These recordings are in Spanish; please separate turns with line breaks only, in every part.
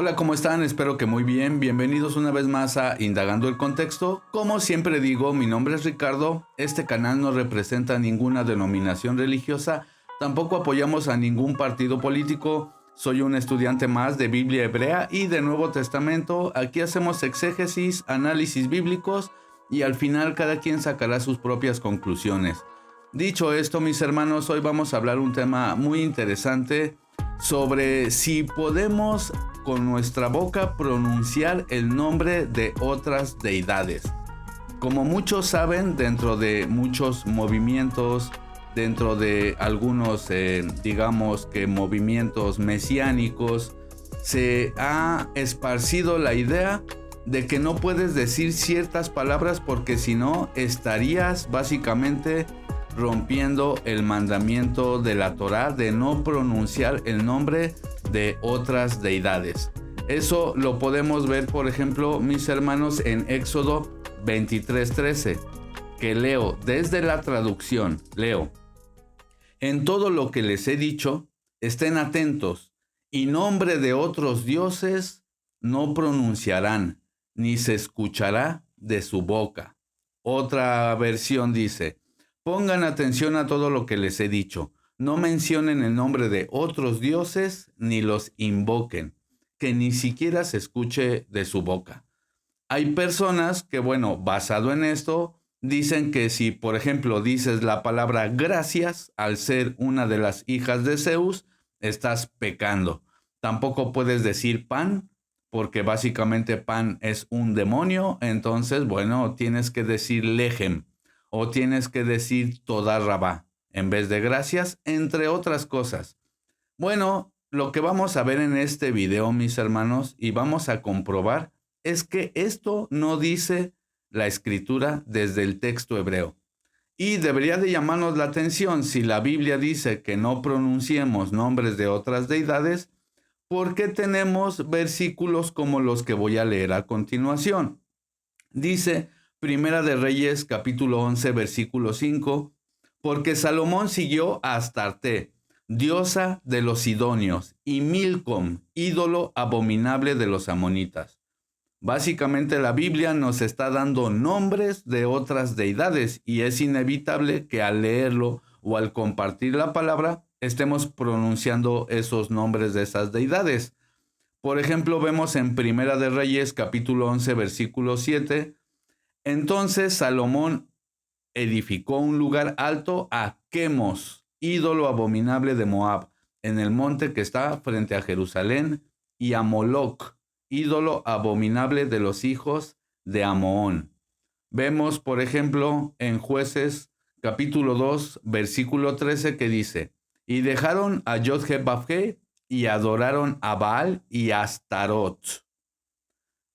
Hola, ¿cómo están? Espero que muy bien. Bienvenidos una vez más a Indagando el Contexto. Como siempre digo, mi nombre es Ricardo. Este canal no representa ninguna denominación religiosa. Tampoco apoyamos a ningún partido político. Soy un estudiante más de Biblia hebrea y de Nuevo Testamento. Aquí hacemos exégesis, análisis bíblicos y al final cada quien sacará sus propias conclusiones. Dicho esto, mis hermanos, hoy vamos a hablar un tema muy interesante sobre si podemos con nuestra boca pronunciar el nombre de otras deidades. Como muchos saben, dentro de muchos movimientos, dentro de algunos, digamos que movimientos mesiánicos, se ha esparcido la idea de que no puedes decir ciertas palabras porque si no estarías básicamente rompiendo el mandamiento de la Torá de no pronunciar el nombre de otras deidades. Eso lo podemos ver, por ejemplo, mis hermanos, en Éxodo 23:13, que leo desde la traducción, leo: en todo lo que les he dicho, estén atentos, y nombre de otros dioses no pronunciarán, ni se escuchará de su boca. Otra versión dice: pongan atención a todo lo que les he dicho. No mencionen el nombre de otros dioses ni los invoquen, que ni siquiera se escuche de su boca. Hay personas que, bueno, basado en esto, dicen que si, por ejemplo, dices la palabra gracias al ser una de las hijas de Zeus, estás pecando. Tampoco puedes decir pan, porque básicamente pan es un demonio. Entonces, bueno, tienes que decir lejem o tienes que decir toda rabá en vez de gracias, entre otras cosas. Bueno, lo que vamos a ver en este video, mis hermanos, y vamos a comprobar, es que esto no dice la escritura desde el texto hebreo. Y debería de llamarnos la atención si la Biblia dice que no pronunciemos nombres de otras deidades, ¿por qué tenemos versículos como los que voy a leer a continuación? Dice Primera de Reyes, capítulo 11, versículo 5, porque Salomón siguió a Astarte, diosa de los sidonios, y Milcom, ídolo abominable de los amonitas. Básicamente la Biblia nos está dando nombres de otras deidades y es inevitable que al leerlo o al compartir la palabra estemos pronunciando esos nombres de esas deidades. Por ejemplo, vemos en Primera de Reyes, capítulo 11, versículo 7, entonces Salomón edificó un lugar alto a Quemos, ídolo abominable de Moab, en el monte que está frente a Jerusalén, y a Moloc, ídolo abominable de los hijos de Amoón. Vemos, por ejemplo, en Jueces capítulo 2, versículo 13, que dice: y dejaron a Yod-Heh-Vav-Heh y adoraron a Baal y a Astarot.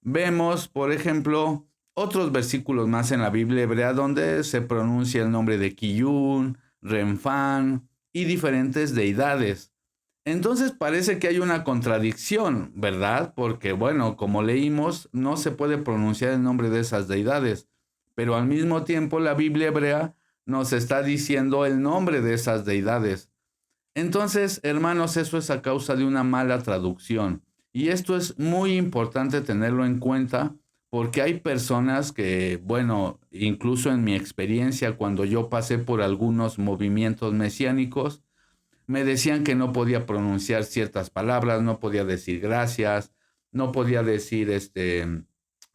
Vemos, por ejemplo, otros versículos más en la Biblia hebrea donde se pronuncia el nombre de Kiyun, Renfán y diferentes deidades. Entonces parece que hay una contradicción, ¿verdad? Porque, bueno, como leímos, no se puede pronunciar el nombre de esas deidades, pero al mismo tiempo la Biblia hebrea nos está diciendo el nombre de esas deidades. Entonces, hermanos, eso es a causa de una mala traducción. Y esto es muy importante tenerlo en cuenta porque hay personas que, bueno, incluso en mi experiencia, cuando yo pasé por algunos movimientos mesiánicos, me decían que no podía pronunciar ciertas palabras, no podía decir gracias, no podía decir,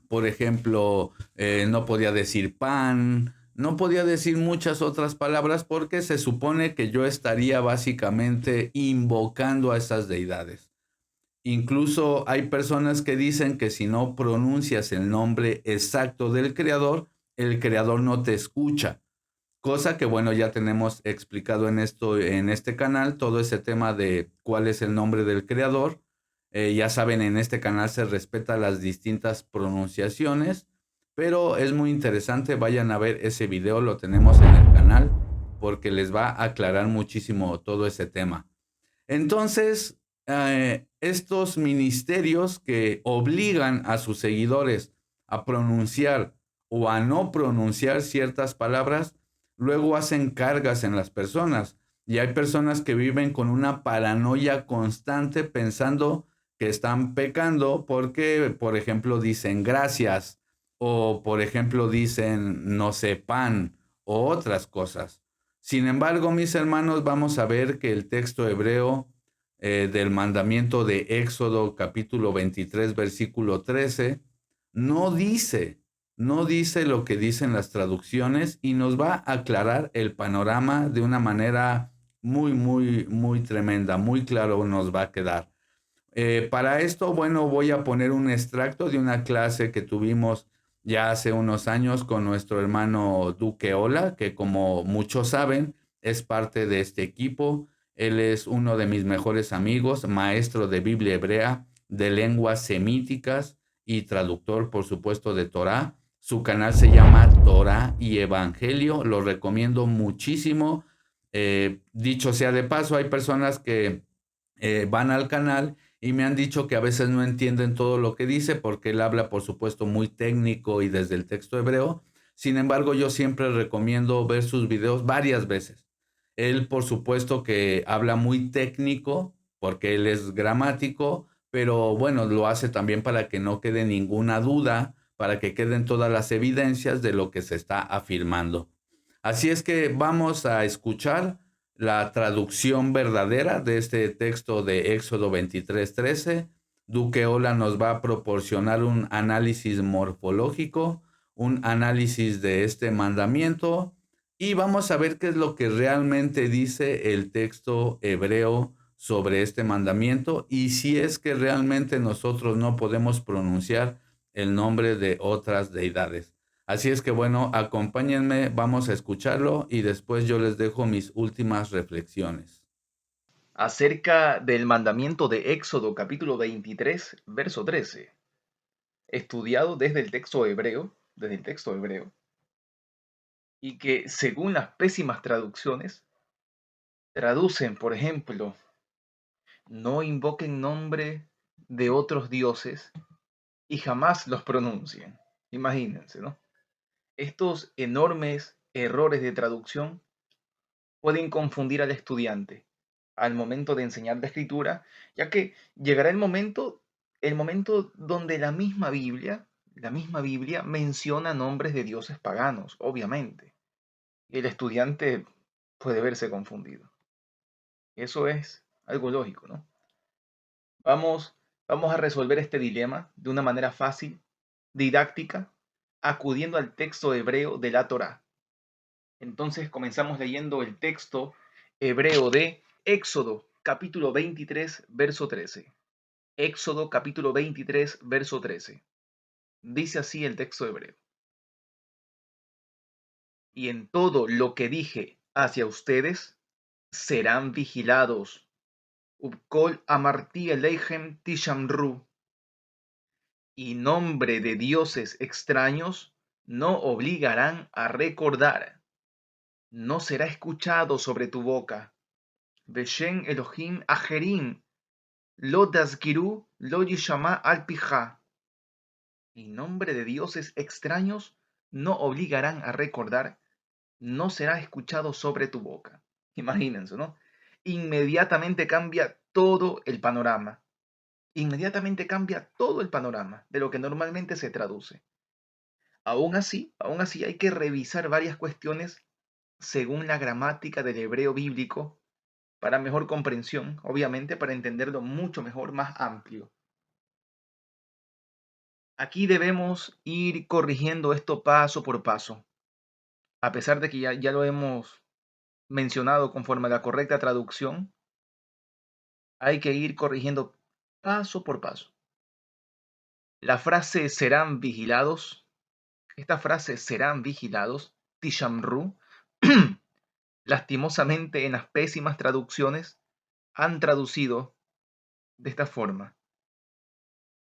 por ejemplo, no podía decir pan, no podía decir muchas otras palabras porque se supone que yo estaría básicamente invocando a esas deidades. Incluso hay personas que dicen que si no pronuncias el nombre exacto del creador, el creador no te escucha. Cosa que, bueno, ya tenemos explicado en este canal, todo ese tema de cuál es el nombre del creador. Ya saben, en este canal se respeta las distintas pronunciaciones, pero es muy interesante. Vayan a ver ese video, lo tenemos en el canal, porque les va a aclarar muchísimo todo ese tema. Entonces, estos ministerios que obligan a sus seguidores a pronunciar o a no pronunciar ciertas palabras, luego hacen cargas en las personas. Y hay personas que viven con una paranoia constante pensando que están pecando porque, por ejemplo, dicen gracias o, por ejemplo, dicen, no sé, pan o otras cosas. Sin embargo, mis hermanos, vamos a ver que el texto hebreo del mandamiento de Éxodo capítulo 23, versículo 13, no dice, no dice lo que dicen las traducciones y nos va a aclarar el panorama de una manera muy tremenda, muy claro nos va a quedar. Para esto, bueno, voy a poner un extracto de una clase que tuvimos ya hace unos años con nuestro hermano Duque Ola, que como muchos saben, es parte de este equipo. Él es uno de mis mejores amigos, maestro de Biblia hebrea, de lenguas semíticas y traductor, por supuesto, de Torá. Su canal se llama Torá y Evangelio, lo recomiendo muchísimo. Dicho sea de paso, hay personas que van al canal y me han dicho que a veces no entienden todo lo que dice porque él habla, por supuesto, muy técnico y desde el texto hebreo. Sin embargo, yo siempre recomiendo ver sus videos varias veces. Él, por supuesto, que habla muy técnico porque él es gramático, pero bueno, lo hace también para que no quede ninguna duda, para que queden todas las evidencias de lo que se está afirmando. Así es que vamos a escuchar la traducción verdadera de este texto de Éxodo 23:13. Duque Ola nos va a proporcionar un análisis morfológico, un análisis de este mandamiento y vamos a ver qué es lo que realmente dice el texto hebreo sobre este mandamiento y si es que realmente nosotros no podemos pronunciar el nombre de otras deidades. Así es que bueno, acompáñenme, vamos a escucharlo y después yo les dejo mis últimas reflexiones.
Acerca del mandamiento de Éxodo capítulo 23, verso 13, estudiado desde el texto hebreo, y que según las pésimas traducciones, traducen, por ejemplo, no invoquen nombre de otros dioses y jamás los pronuncien. Imagínense, ¿no? Estos enormes errores de traducción pueden confundir al estudiante al momento de enseñar la escritura, ya que llegará el momento donde la misma Biblia menciona nombres de dioses paganos, obviamente. Y el estudiante puede verse confundido. Eso es algo lógico, ¿no? Vamos, vamos a resolver este dilema de una manera fácil, didáctica, acudiendo al texto hebreo de la Torá. Entonces comenzamos leyendo el texto hebreo de Éxodo, capítulo 23, verso 13. Éxodo, capítulo 23, verso 13. Dice así el texto hebreo. Y en todo lo que dije hacia ustedes, serán vigilados. Ubkol amarti eleihem tishamru. Y nombre de dioses extraños no obligarán a recordar. No será escuchado sobre tu boca. Beshem Elohim Ajerim, lo tazkiru, lo yishama al pija. Y nombre de dioses extraños no obligarán a recordar, no será escuchado sobre tu boca. Imagínense, ¿no? Inmediatamente cambia todo el panorama. Inmediatamente cambia todo el panorama de lo que normalmente se traduce. Aún así hay que revisar varias cuestiones según la gramática del hebreo bíblico para mejor comprensión, obviamente para entenderlo mucho mejor, más amplio. Aquí debemos ir corrigiendo esto paso por paso, a pesar de que ya lo hemos mencionado conforme a la correcta traducción, hay que ir corrigiendo paso por paso. La frase serán vigilados, esta frase serán vigilados, tishamru, lastimosamente en las pésimas traducciones han traducido de esta forma.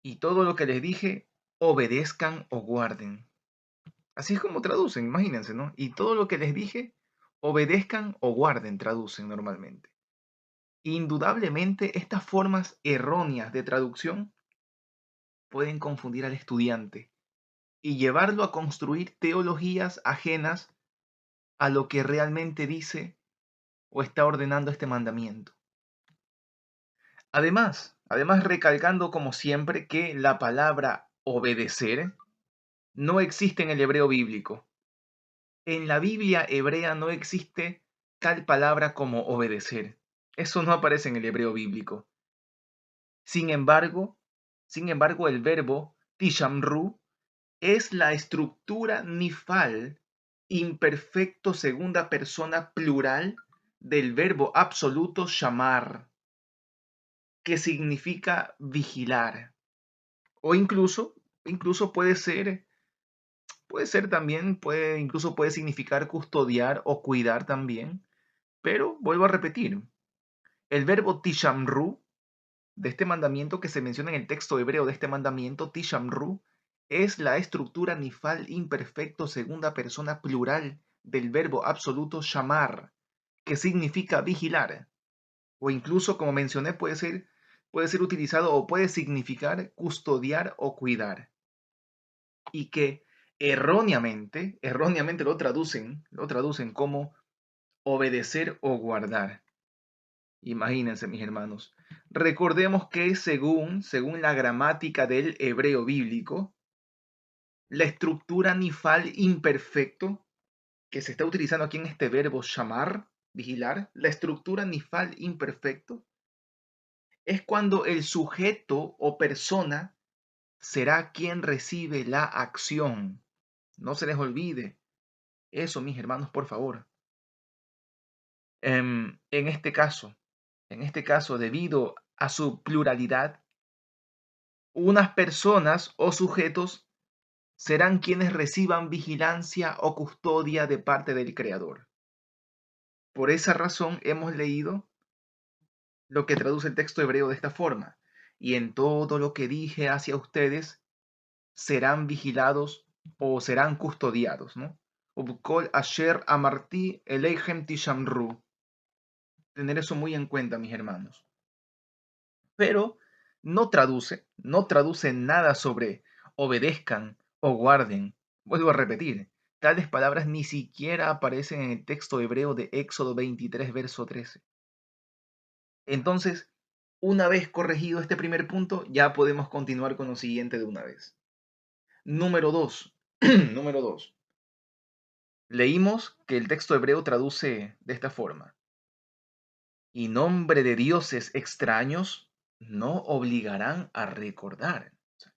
Y todo lo que les dije, obedezcan o guarden. Así es como traducen, imagínense, ¿no? Y todo lo que les dije, obedezcan o guarden, traducen normalmente. Indudablemente, estas formas erróneas de traducción pueden confundir al estudiante y llevarlo a construir teologías ajenas a lo que realmente dice o está ordenando este mandamiento. Además, recalcando como siempre que la palabra obedecer no existe en el hebreo bíblico. En la Biblia hebrea no existe tal palabra como obedecer. Eso no aparece en el hebreo bíblico. Sin embargo, el verbo tishamru es la estructura nifal imperfecto segunda persona plural del verbo absoluto shamar, que significa vigilar. O incluso puede ser también, incluso puede significar custodiar o cuidar también. Pero vuelvo a repetir, el verbo tishamru de este mandamiento que se menciona en el texto hebreo de este mandamiento, tishamru, es la estructura nifal imperfecto segunda persona plural del verbo absoluto shamar, que significa vigilar. O incluso, como mencioné, puede ser utilizado o puede significar custodiar o cuidar. Y que erróneamente lo traducen como obedecer o guardar. Imagínense, mis hermanos. Recordemos que según la gramática del hebreo bíblico, la estructura nifal imperfecto que se está utilizando aquí en este verbo shamar, vigilar, la estructura nifal imperfecto es cuando el sujeto o persona será quien recibe la acción. No se les olvide eso, mis hermanos, por favor. En este caso, debido a su pluralidad, unas personas o sujetos serán quienes reciban vigilancia o custodia de parte del Creador. Por esa razón hemos leído lo que traduce el texto hebreo de esta forma. Y en todo lo que dije hacia ustedes serán vigilados o serán custodiados, ¿no? Ubkol asher amarti elechem tishamru. Tener eso muy en cuenta, mis hermanos. Pero no traduce nada sobre obedezcan o guarden. Vuelvo a repetir, tales palabras ni siquiera aparecen en el texto hebreo de Éxodo 23, verso 13. Entonces, una vez corregido este primer punto, ya podemos continuar con lo siguiente de una vez. Número 2. Número 2. Leímos que el texto hebreo traduce de esta forma. Y nombre de dioses extraños no obligarán a recordar.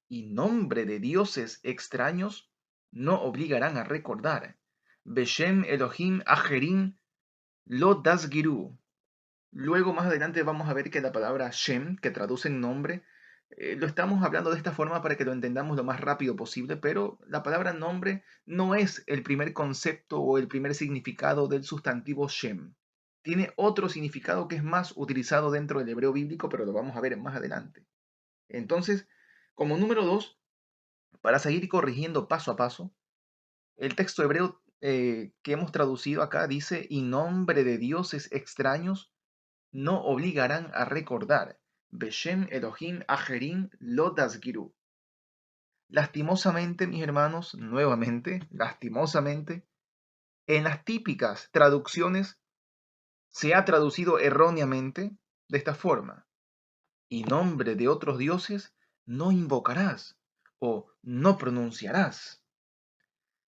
Y nombre de dioses extraños no obligarán a recordar. Beshem Elohim Ajerim lo dasgiru. Luego más adelante vamos a ver que la palabra Shem, que traduce en nombre, lo estamos hablando de esta forma para que lo entendamos lo más rápido posible, pero la palabra nombre no es el primer concepto o el primer significado del sustantivo Shem. Tiene otro significado que es más utilizado dentro del hebreo bíblico, pero lo vamos a ver más adelante. Entonces, como número 2, para seguir corrigiendo paso a paso, el texto hebreo que hemos traducido acá dice, y nombre de dioses extraños no obligarán a recordar. Beshem Elohim Ajerim lo dasgiru. Lastimosamente, mis hermanos, nuevamente, lastimosamente, en las típicas traducciones se ha traducido erróneamente de esta forma. Y nombre de otros dioses no invocarás o no pronunciarás.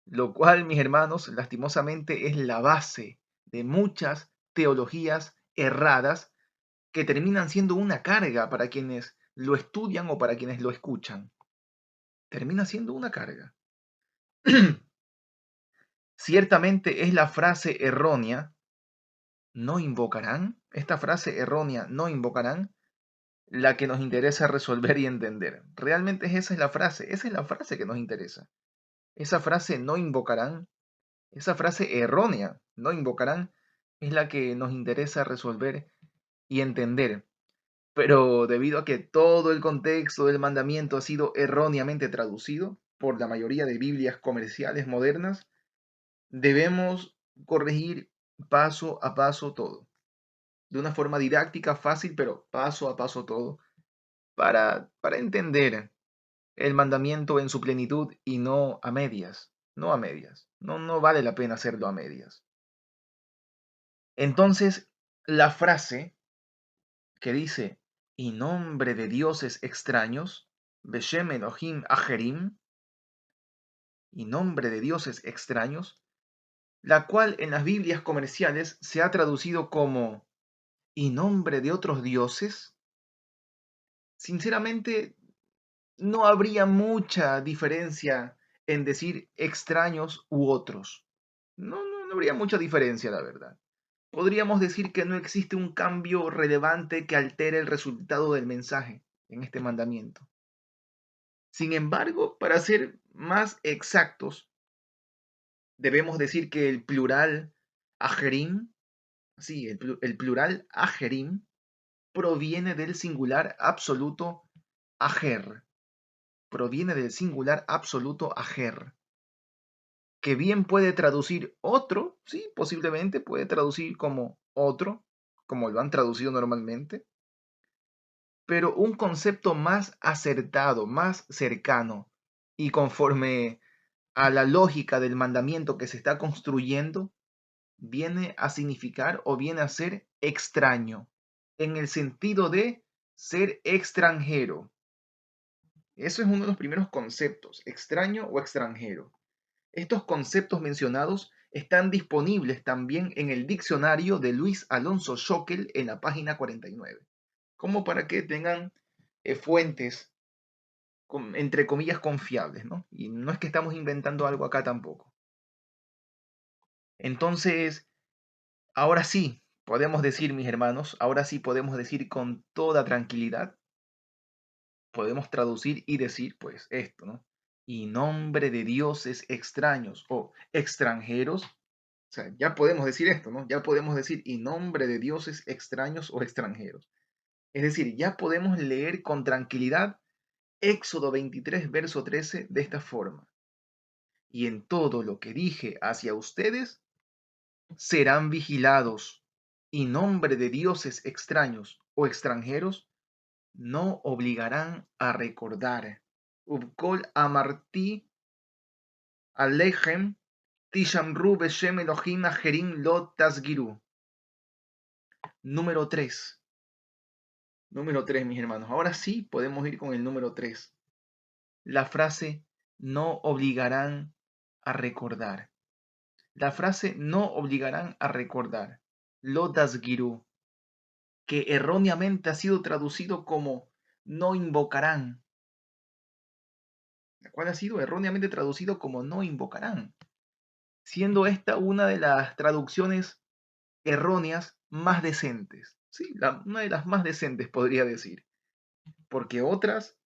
Lo cual, mis hermanos, lastimosamente es la base de muchas teologías erradas que terminan siendo una carga para quienes lo estudian o para quienes lo escuchan. Termina siendo una carga. Ciertamente es la frase errónea, no invocarán, esta frase errónea, no invocarán, la que nos interesa resolver y entender. Realmente esa es la frase que nos interesa. Esa frase no invocarán, esa frase errónea, no invocarán, es la que nos interesa resolver y entender. Pero debido a que todo el contexto del mandamiento ha sido erróneamente traducido por la mayoría de Biblias comerciales modernas, debemos corregir paso a paso todo. De una forma didáctica, fácil, pero paso a paso todo, para entender el mandamiento en su plenitud y no a medias. No a medias. No vale la pena hacerlo a medias. Entonces, la frase que dice, y nombre de dioses extraños, Beshem Elohim Ajerim, y nombre de dioses extraños, la cual en las Biblias comerciales se ha traducido como y nombre de otros dioses. Sinceramente, no habría mucha diferencia en decir extraños u otros. No habría mucha diferencia, la verdad. Podríamos decir que no existe un cambio relevante que altere el resultado del mensaje en este mandamiento. Sin embargo, para ser más exactos, debemos decir que el plural ajerim, sí, el plural ajerim, proviene del singular absoluto ajer, proviene del singular absoluto ajer, que bien puede traducir otro, sí, posiblemente puede traducir como otro, como lo han traducido normalmente, pero un concepto más acertado, más cercano y conforme a la lógica del mandamiento que se está construyendo, viene a significar o viene a ser extraño, en el sentido de ser extranjero. Eso es uno de los primeros conceptos, extraño o extranjero. Estos conceptos mencionados están disponibles también en el diccionario de Luis Alonso Schockel en la página 49, como para que tengan fuentes, entre comillas, confiables, ¿no? Y no es que estamos inventando algo acá tampoco. Entonces, ahora sí, podemos decir, mis hermanos, ahora sí podemos decir con toda tranquilidad, podemos traducir y decir, pues, esto, ¿no? Y nombre de dioses extraños o extranjeros. O sea, ya podemos decir esto, ¿no? Ya podemos decir y nombre de dioses extraños o extranjeros. Es decir, ya podemos leer con tranquilidad Éxodo 23, verso 13 de esta forma. Y en todo lo que dije hacia ustedes, serán vigilados, y nombre de dioses extraños o extranjeros no obligarán a recordar. Ubkol amarti alechem tishamru beshem Elohim ajerim lo tasgiru. Número 3. Número 3, mis hermanos. Ahora sí podemos ir con el número 3. La frase no obligarán a recordar. La frase no obligarán a recordar. Lo dasgiru, que erróneamente ha sido traducido como no invocarán. La cual ha sido erróneamente traducido como no invocarán, siendo esta una de las traducciones erróneas más decentes. Sí, una de las más decentes podría decir, porque otras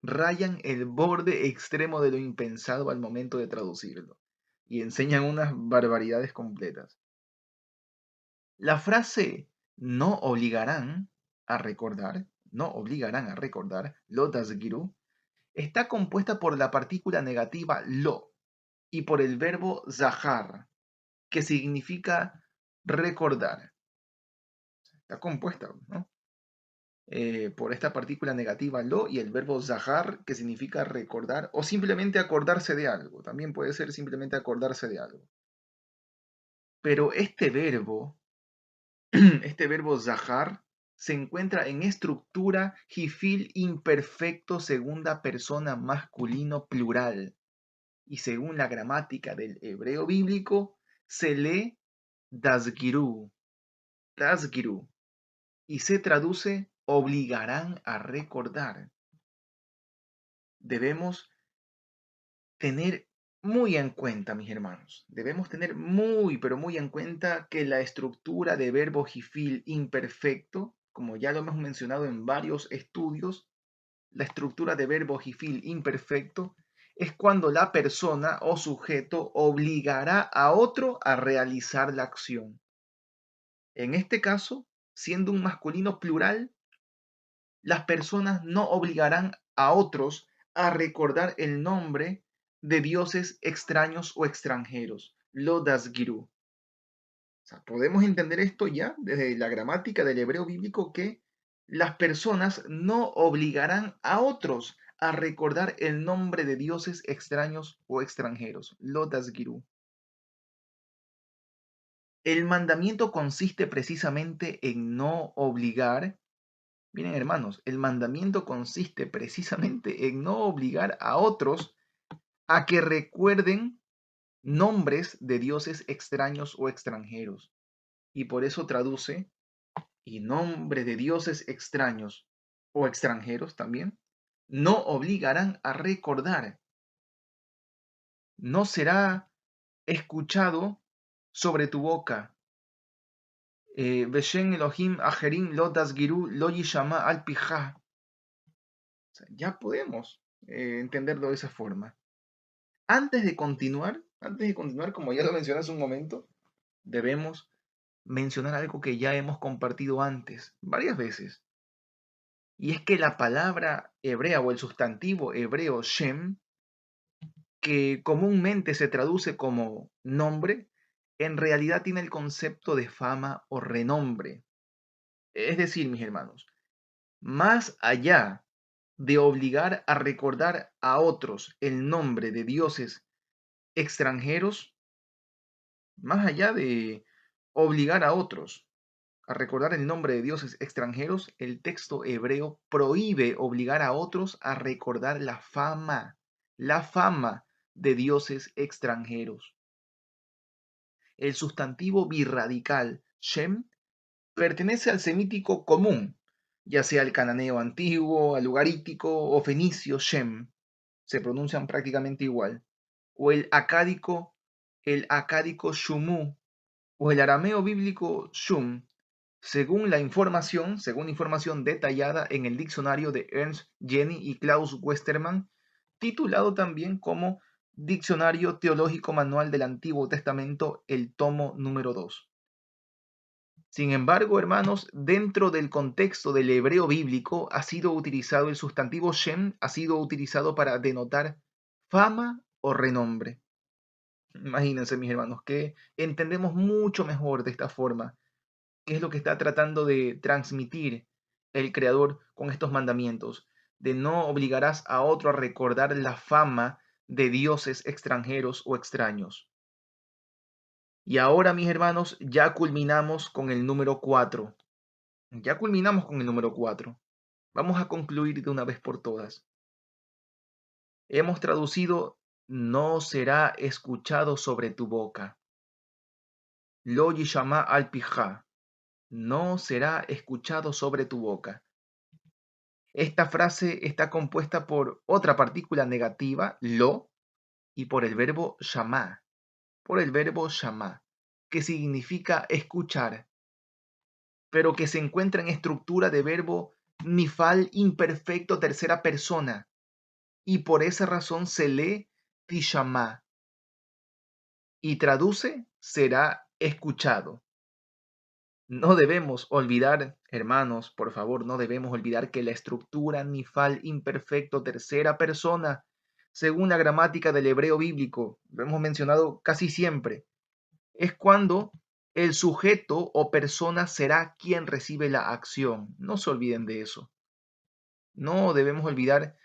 rayan el borde extremo de lo impensado al momento de traducirlo y enseñan unas barbaridades completas. La frase no obligarán a recordar, no obligarán a recordar, lo tasgiru, está compuesta por la partícula negativa lo y por el verbo zahar, que significa recordar. Está compuesta, ¿no? Por esta partícula negativa lo y el verbo zahar, que significa recordar o simplemente acordarse de algo. También puede ser simplemente acordarse de algo. Pero este verbo zahar, se encuentra en estructura jifil imperfecto segunda persona masculino plural. Y según la gramática del hebreo bíblico, se lee dasgiru, dasgiru, y se traduce obligarán a recordar. Debemos tener muy en cuenta, mis hermanos, debemos tener muy, pero muy en cuenta que la estructura de verbo jifil imperfecto, como ya lo hemos mencionado en varios estudios, la estructura de verbo jifil imperfecto es cuando la persona o sujeto obligará a otro a realizar la acción. En este caso, siendo un masculino plural, las personas no obligarán a otros a recordar el nombre de dioses extraños o extranjeros, lo dasgiru. O sea, podemos entender esto ya desde la gramática del hebreo bíblico que las personas no obligarán a otros a recordar el nombre de dioses extraños o extranjeros, lo dasgiru. El mandamiento consiste precisamente en no obligar Miren, hermanos, el mandamiento consiste precisamente en no obligar a otros a que recuerden nombres de dioses extraños o extranjeros. Y por eso traduce, y nombre de dioses extraños o extranjeros también, no obligarán a recordar, no será escuchado sobre tu boca. Beshem Elohim Ajerim lo tasgiru lo yishama al pijá. O sea, ya podemos entenderlo de esa forma. Antes de continuar, como ya lo mencioné hace un momento, debemos mencionar algo que ya hemos compartido antes, varias veces. Y es que la palabra hebrea o el sustantivo hebreo Shem, que comúnmente se traduce como nombre, en realidad tiene el concepto de fama o renombre. Es decir, mis hermanos, más allá de obligar a recordar a otros el nombre de dioses extranjeros, más allá de obligar a otros a recordar el nombre de dioses extranjeros, el texto hebreo prohíbe obligar a otros a recordar la fama de dioses extranjeros. El sustantivo birradical Shem pertenece al semítico común, ya sea al cananeo antiguo, al ugarítico o fenicio Shem, se pronuncian prácticamente igual, o el acádico Shumu, o el arameo bíblico Shum, según información detallada en el diccionario de Ernst Jenny y Klaus Westermann, titulado también como Diccionario Teológico Manual del Antiguo Testamento, el tomo número 2. Sin embargo, hermanos, dentro del contexto del hebreo bíblico ha sido utilizado el sustantivo Shem, ha sido utilizado para denotar fama o renombre. Imagínense, mis hermanos, que entendemos mucho mejor de esta forma qué es lo que está tratando de transmitir el Creador con estos mandamientos, de no obligarás a otro a recordar la fama de dioses extranjeros o extraños. Y ahora, mis hermanos, ya culminamos con el número 4. Ya culminamos con el número 4. Vamos a concluir de una vez por todas. Hemos traducido no será escuchado sobre tu boca. Lo yishama al pijá. No será escuchado sobre tu boca. Esta frase está compuesta por otra partícula negativa, lo, y por el verbo shamá, que significa escuchar, pero que se encuentra en estructura de verbo nifal imperfecto tercera persona, y por esa razón se lee tishamá, y traduce será escuchado. No debemos olvidar, hermanos, por favor, no debemos olvidar que la estructura nifal imperfecto tercera persona, según la gramática del hebreo bíblico, lo hemos mencionado casi siempre, es cuando el sujeto o persona será quien recibe la acción. No se olviden de eso. No debemos olvidar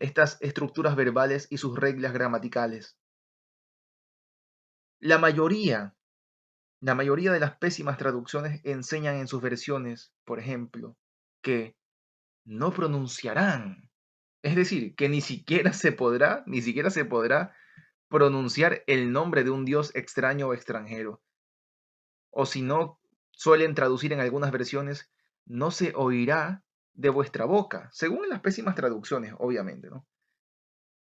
estas estructuras verbales y sus reglas gramaticales. La mayoría La mayoría de las pésimas traducciones enseñan en sus versiones, por ejemplo, que no pronunciarán. Es decir, que ni siquiera se podrá pronunciar el nombre de un dios extraño o extranjero. O si no, suelen traducir en algunas versiones, no se oirá de vuestra boca, según las pésimas traducciones, obviamente, ¿no?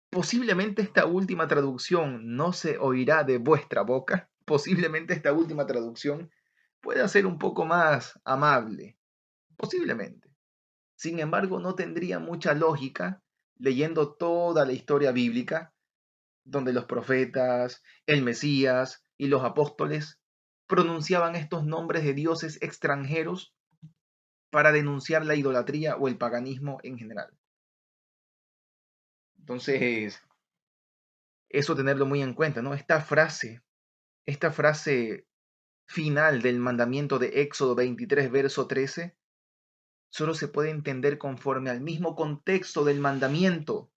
Posiblemente esta última traducción, no se oirá de vuestra boca, posiblemente esta última traducción pueda ser un poco más amable, posiblemente. Sin embargo, no tendría mucha lógica leyendo toda la historia bíblica, donde los profetas, el Mesías y los apóstoles pronunciaban estos nombres de dioses extranjeros para denunciar la idolatría o el paganismo en general. Entonces, eso tenerlo muy en cuenta, ¿no? Esta frase final del mandamiento de Éxodo 23, verso 13, solo se puede entender conforme al mismo contexto del mandamiento,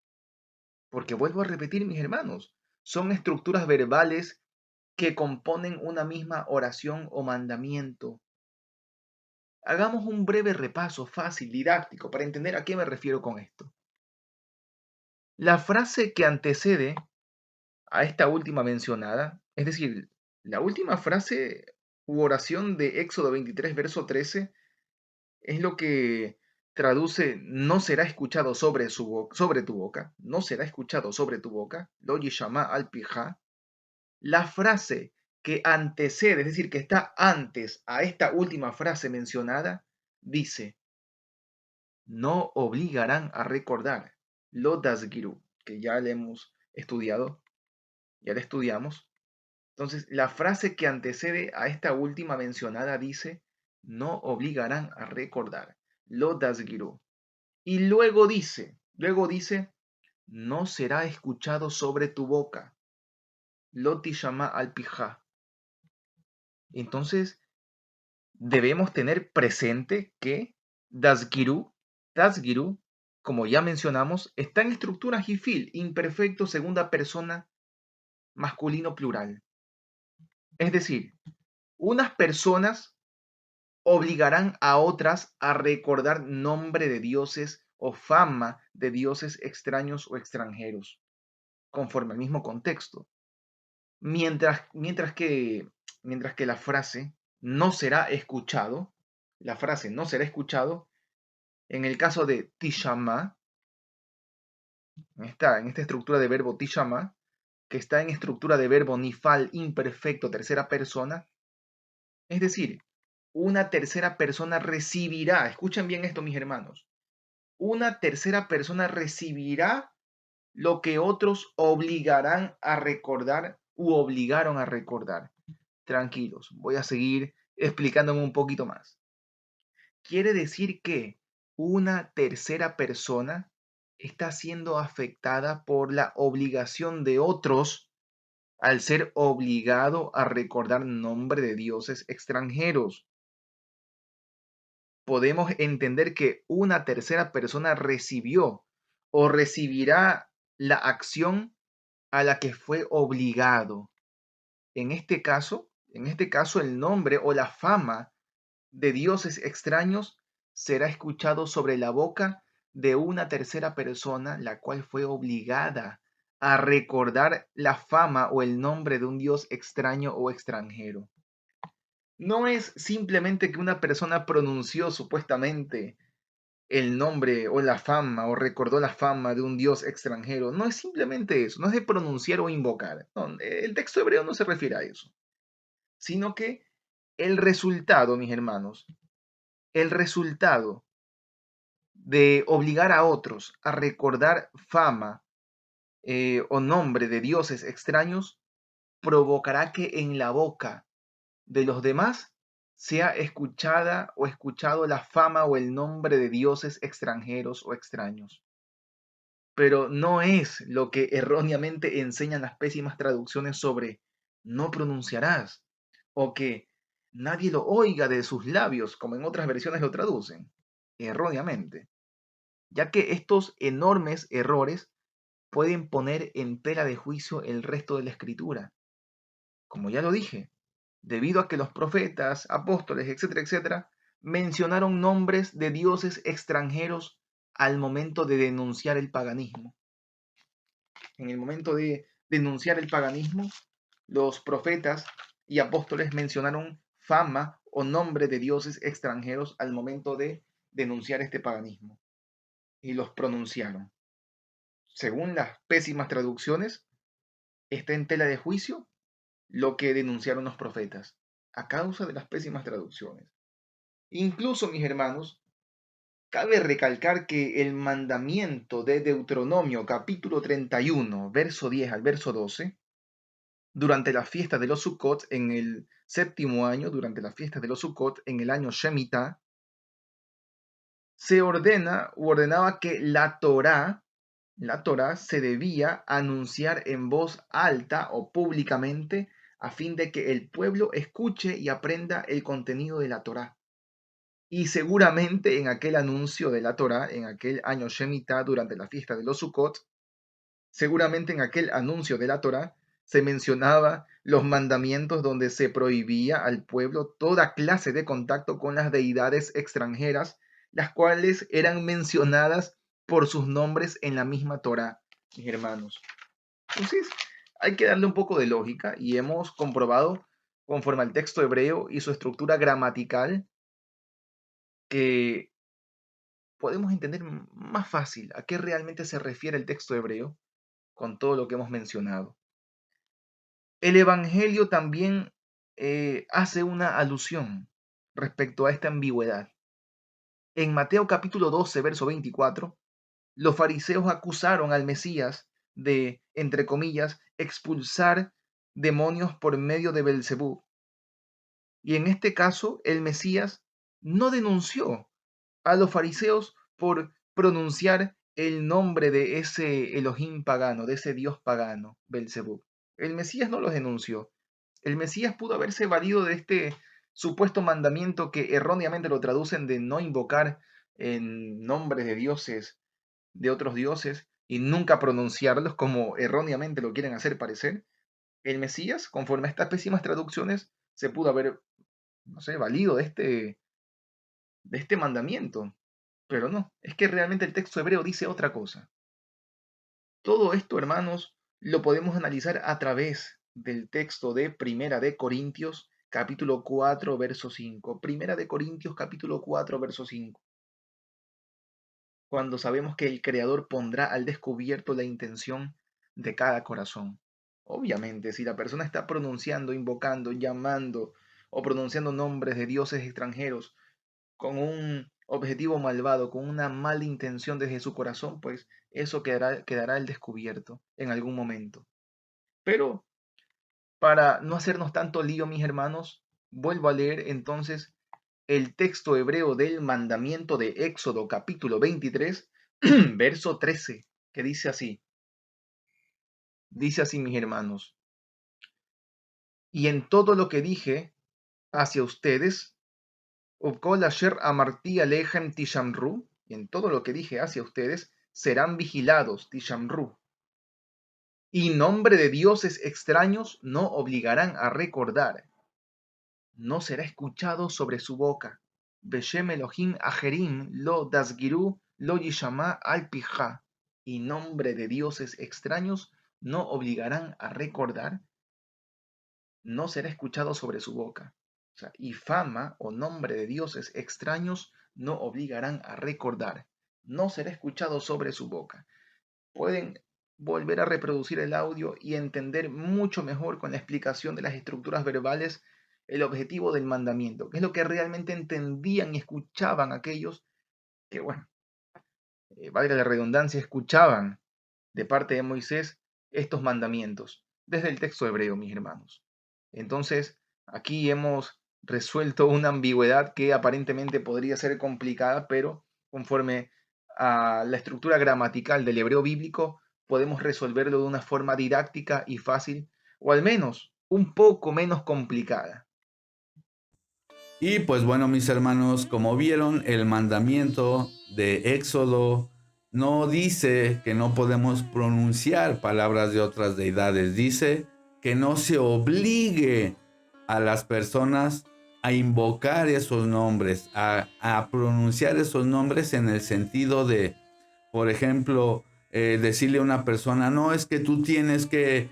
porque vuelvo a repetir, mis hermanos, son estructuras verbales que componen una misma oración o mandamiento. Hagamos un breve repaso fácil, didáctico, para entender a qué me refiero con esto. La frase que antecede a esta última mencionada, es decir, la última frase u oración de Éxodo 23, verso 13, es lo que traduce no será escuchado sobre tu boca, no será escuchado sobre tu boca, lo yishama al pija. La frase que antecede, es decir, que está antes a esta última frase mencionada, dice, no obligarán a recordar, lo dasgiru, que ya le hemos estudiado, ya le estudiamos. Entonces, la frase que antecede a esta última mencionada dice, no obligarán a recordar, lo dasgiru. Y luego dice, no será escuchado sobre tu boca, lo tishama al pija. Entonces, debemos tener presente que dasgiru, como ya mencionamos, está en estructura jifil, imperfecto, segunda persona, masculino plural. Es decir, unas personas obligarán a otras a recordar nombre de dioses o fama de dioses extraños o extranjeros, conforme al mismo contexto. Mientras que la frase no será escuchado, la frase no será escuchado, en el caso de tishama, en esta estructura de verbo tishama, que está en estructura de verbo nifal imperfecto tercera persona, es decir, una tercera persona recibirá, escuchen bien esto mis hermanos, una tercera persona recibirá lo que otros obligarán a recordar u obligaron a recordar. Tranquilos, voy a seguir explicándome un poquito más. Quiere decir que una tercera persona está siendo afectada por la obligación de otros al ser obligado a recordar nombre de dioses extranjeros. Podemos entender que una tercera persona recibió o recibirá la acción a la que fue obligado. En este caso, el nombre o la fama de dioses extraños será escuchado sobre la boca de una tercera persona, la cual fue obligada a recordar la fama o el nombre de un dios extraño o extranjero. No es simplemente que una persona pronunció supuestamente el nombre o la fama o recordó la fama de un dios extranjero. No es simplemente eso, no es de pronunciar o invocar. No, el texto hebreo no se refiere a eso, sino que el resultado, mis hermanos, el resultado de obligar a otros a recordar fama o nombre de dioses extraños provocará que en la boca de los demás sea escuchada o escuchado la fama o el nombre de dioses extranjeros o extraños. Pero no es lo que erróneamente enseñan las pésimas traducciones sobre no pronunciarás o que nadie lo oiga de sus labios, como en otras versiones lo traducen, erróneamente, ya que estos enormes errores pueden poner en tela de juicio el resto de la escritura. Como ya lo dije, debido a que los profetas, apóstoles, etcétera, etcétera, mencionaron nombres de dioses extranjeros al momento de denunciar el paganismo. En el momento de denunciar el paganismo, los profetas y apóstoles mencionaron fama o nombre de dioses extranjeros al momento de denunciar este paganismo y los pronunciaron. Según las pésimas traducciones, está en tela de juicio lo que denunciaron los profetas a causa de las pésimas traducciones. Incluso, mis hermanos, cabe recalcar que el mandamiento de Deuteronomio capítulo 31, verso 10 al verso 12, durante la fiesta de los Sukkot en el séptimo año, durante la fiesta de los Sukkot en el año Shemitah, se ordenaba que la Torá se debía anunciar en voz alta o públicamente a fin de que el pueblo escuche y aprenda el contenido de la Torá. Y seguramente en aquel anuncio de la Torá, en aquel año Shemitah, durante la fiesta de los Sukkot, seguramente en aquel anuncio de la Torá se mencionaba los mandamientos donde se prohibía al pueblo toda clase de contacto con las deidades extranjeras, las cuales eran mencionadas por sus nombres en la misma Torá, mis hermanos. Entonces, hay que darle un poco de lógica y hemos comprobado, conforme al texto hebreo y su estructura gramatical, que podemos entender más fácil a qué realmente se refiere el texto hebreo con todo lo que hemos mencionado. El Evangelio también hace una alusión respecto a esta ambigüedad. En Mateo capítulo 12, verso 24, los fariseos acusaron al Mesías de, entre comillas, expulsar demonios por medio de Belcebú. Y en este caso, el Mesías no denunció a los fariseos por pronunciar el nombre de ese Elohim pagano, de ese Dios pagano, Belcebú. El Mesías no los denunció. El Mesías pudo haberse valido de este supuesto mandamiento que erróneamente lo traducen de no invocar en nombres de dioses, de otros dioses, y nunca pronunciarlos como erróneamente lo quieren hacer parecer. El Mesías, conforme a estas pésimas traducciones, se pudo haber, no sé, valido de este mandamiento. Pero no, es que realmente el texto hebreo dice otra cosa. Todo esto, hermanos, lo podemos analizar a través del texto de Primera de Corintios, capítulo 4, verso 5. Primera de Corintios, capítulo 4, verso 5. Cuando sabemos que el Creador pondrá al descubierto la intención de cada corazón. Obviamente, si la persona está pronunciando, invocando, llamando o pronunciando nombres de dioses extranjeros con un objetivo malvado, con una mala intención desde su corazón, pues eso quedará al descubierto en algún momento. Pero para no hacernos tanto lío, mis hermanos, vuelvo a leer entonces el texto hebreo del mandamiento de Éxodo capítulo 23, verso 13, que dice así, mis hermanos, y en todo lo que dije hacia ustedes, Ukol asher amarti alechem tishamru, y en todo lo que dije hacia ustedes, serán vigilados, tishamru. Y nombre de dioses extraños no obligarán a recordar. No será escuchado sobre su boca. Beshem Elohim ajerim lo dasgiru lo yishama al pija. Y nombre de dioses extraños no obligarán a recordar. No será escuchado sobre su boca. O sea, y fama o nombre de dioses extraños no obligarán a recordar. No será escuchado sobre su boca. Pueden volver a reproducir el audio y entender mucho mejor con la explicación de las estructuras verbales el objetivo del mandamiento, que es lo que realmente entendían y escuchaban aquellos que, bueno, valga la redundancia, escuchaban de parte de Moisés estos mandamientos, desde el texto hebreo, mis hermanos. Entonces, aquí hemos resuelto una ambigüedad que aparentemente podría ser complicada, pero conforme a la estructura gramatical del hebreo bíblico, podemos resolverlo de una forma didáctica y fácil, o al menos un poco menos complicada.
Y pues bueno, mis hermanos, como vieron, el mandamiento de Éxodo no dice que no podemos pronunciar palabras de otras deidades, dice que no se obligue a las personas a invocar esos nombres, a pronunciar esos nombres en el sentido de, por ejemplo, decirle a una persona, no, es que tú tienes que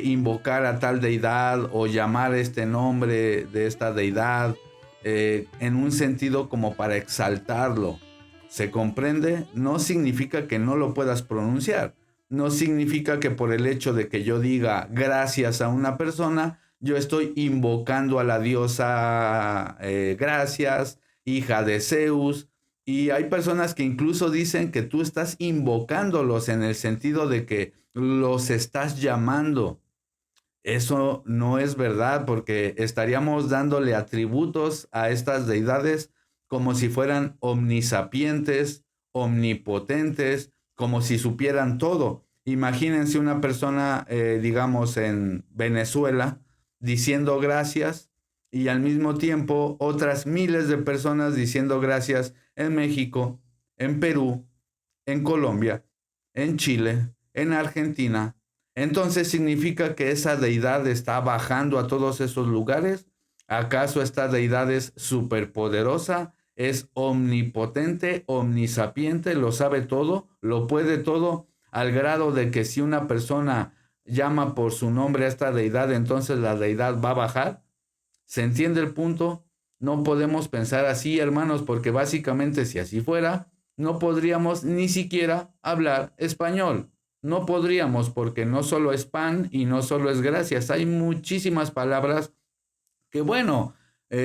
invocar a tal deidad o llamar este nombre de esta deidad en un sentido como para exaltarlo. ¿Se comprende? No significa que no lo puedas pronunciar. No significa que por el hecho de que yo diga gracias a una persona, yo estoy invocando a la diosa gracias, hija de Zeus. Y hay personas que incluso dicen que tú estás invocándolos en el sentido de que los estás llamando. Eso no es verdad porque estaríamos dándole atributos a estas deidades como si fueran omnisapientes, omnipotentes, como si supieran todo. Imagínense una persona, digamos, en Venezuela diciendo gracias y al mismo tiempo otras miles de personas diciendo gracias en México, en Perú, en Colombia, en Chile, en Argentina, Entonces, ¿significa que esa deidad está bajando a todos esos lugares? ¿Acaso esta deidad es superpoderosa? ¿Es omnipotente, omnisapiente, lo sabe todo, lo puede todo, al grado de que si una persona llama por su nombre a esta deidad, entonces la deidad va a bajar? ¿Se entiende el punto? No podemos pensar así, hermanos, porque básicamente si así fuera, no podríamos ni siquiera hablar español. No podríamos, porque no solo es pan y no solo es gracias. Hay muchísimas palabras que, bueno,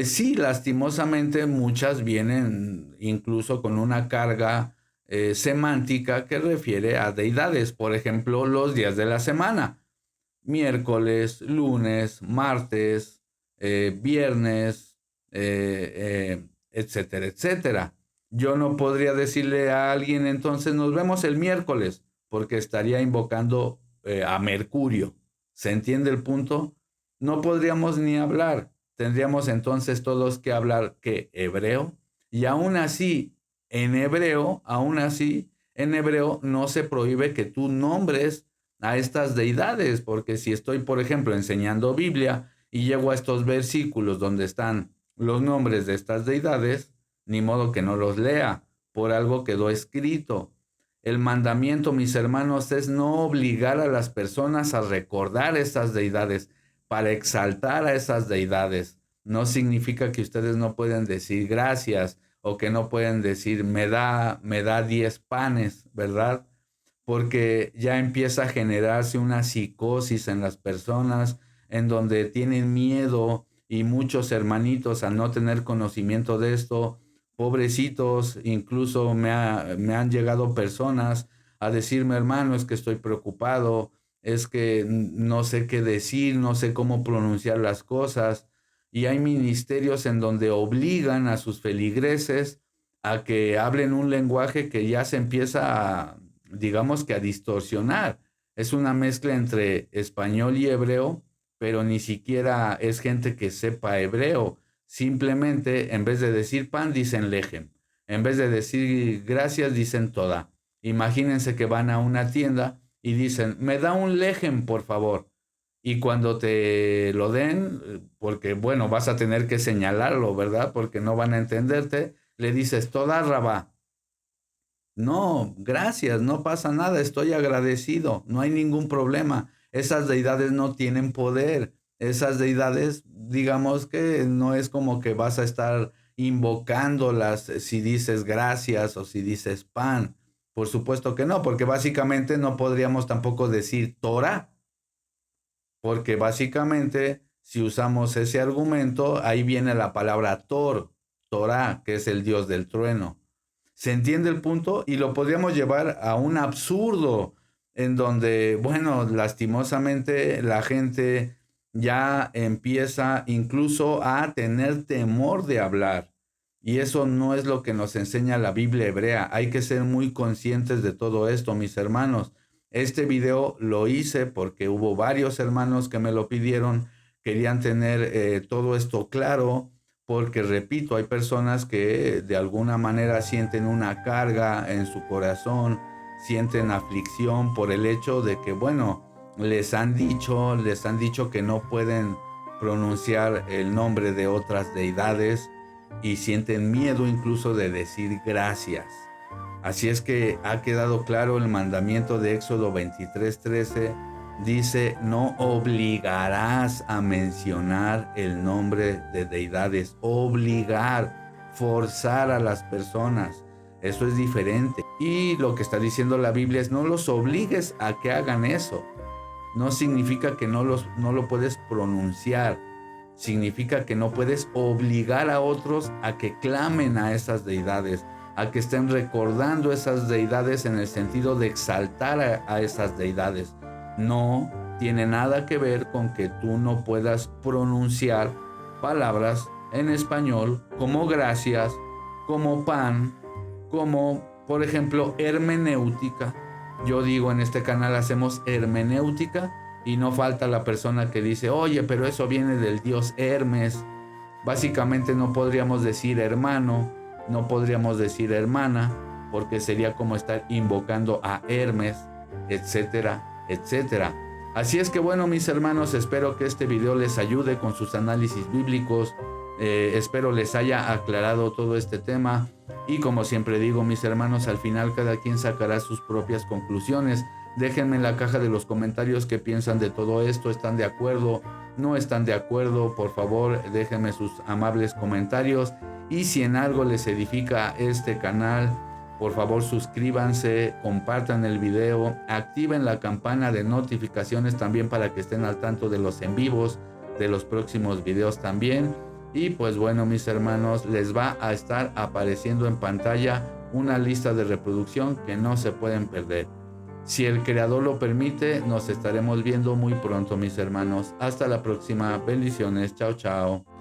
sí, lastimosamente muchas vienen incluso con una carga semántica que refiere a deidades. Por ejemplo, los días de la semana: miércoles, lunes, martes, viernes, etcétera, etcétera. Yo no podría decirle a alguien entonces nos vemos el miércoles, porque estaría invocando a Mercurio. ¿Se entiende el punto? No podríamos ni hablar. Tendríamos entonces todos que hablar que hebreo. Y aún así, en hebreo no se prohíbe que tú nombres a estas deidades, porque si estoy, por ejemplo, enseñando Biblia y llego a estos versículos donde están los nombres de estas deidades, ni modo que no los lea, por algo quedó escrito. El mandamiento, mis hermanos, es no obligar a las personas a recordar estas deidades, para exaltar a esas deidades. No significa que ustedes no pueden decir gracias o que no pueden decir me da 10 panes, ¿verdad? Porque ya empieza a generarse una psicosis en las personas en donde tienen miedo, y muchos hermanitos al no tener conocimiento de esto, pobrecitos, incluso me han llegado personas a decirme, hermano, es que estoy preocupado, es que no sé qué decir, no sé cómo pronunciar las cosas. Y hay ministerios en donde obligan a sus feligreses a que hablen un lenguaje que ya se empieza a, digamos que a distorsionar. Es una mezcla entre español y hebreo, pero ni siquiera es gente que sepa hebreo. Simplemente en vez de decir pan dicen lejem. En vez de decir gracias dicen toda. Imagínense que van a una tienda y dicen, me da un lejem, por favor. Y cuando te lo den, porque bueno, vas a tener que señalarlo, ¿verdad? Porque no van a entenderte, le dices toda rabá. No, gracias, no pasa nada, estoy agradecido, no hay ningún problema. Esas deidades no tienen poder. Esas deidades, digamos que no es como que vas a estar invocándolas si dices gracias o si dices pan. Por supuesto que no, porque básicamente no podríamos tampoco decir Torah, porque básicamente si usamos ese argumento, ahí viene la palabra Torah, que es el dios del trueno. ¿Se entiende el punto? Y lo podríamos llevar a un absurdo en donde, bueno, lastimosamente la gente ya empieza incluso a tener temor de hablar. Y eso no es lo que nos enseña la Biblia hebrea. Hay que ser muy conscientes de todo esto, mis hermanos. Este video lo hice porque hubo varios hermanos que me lo pidieron, querían tener todo esto claro, porque repito, hay personas que de alguna manera sienten una carga en su corazón, sienten aflicción por el hecho de que, bueno, les han dicho que no pueden pronunciar el nombre de otras deidades y sienten miedo incluso de decir gracias. Así es que ha quedado claro el mandamiento de Éxodo 23:13. Dice, no obligarás a mencionar el nombre de deidades. Obligar, forzar a las personas. Eso es diferente. Y lo que está diciendo la Biblia es, no los obligues a que hagan eso. No significa que no lo puedes pronunciar. Significa que no puedes obligar a otros a que clamen a esas deidades, a que estén recordando esas deidades en el sentido de exaltar a esas deidades. No tiene nada que ver con que tú no puedas pronunciar palabras en español como gracias, como pan, como por ejemplo hermenéutica. Yo digo, en este canal hacemos hermenéutica y no falta la persona que dice, oye, pero eso viene del dios Hermes. Básicamente no podríamos decir hermano, no podríamos decir hermana, porque sería como estar invocando a Hermes, etcétera, etcétera. Así es que bueno, mis hermanos, espero que este video les ayude con sus análisis bíblicos. Espero les haya aclarado todo este tema. Y como siempre digo, mis hermanos, al final cada quien sacará sus propias conclusiones. Déjenme en la caja de los comentarios qué piensan de todo esto. ¿Están de acuerdo? ¿No están de acuerdo? Por favor, déjenme sus amables comentarios. Y si en algo les edifica este canal, por favor suscríbanse, compartan el video, activen la campana de notificaciones también para que estén al tanto de los en vivos, de los próximos videos también. Y pues bueno, mis hermanos, les va a estar apareciendo en pantalla una lista de reproducción que no se pueden perder. Si el creador lo permite, nos estaremos viendo muy pronto, mis hermanos. Hasta la próxima. Bendiciones. Chao, chao.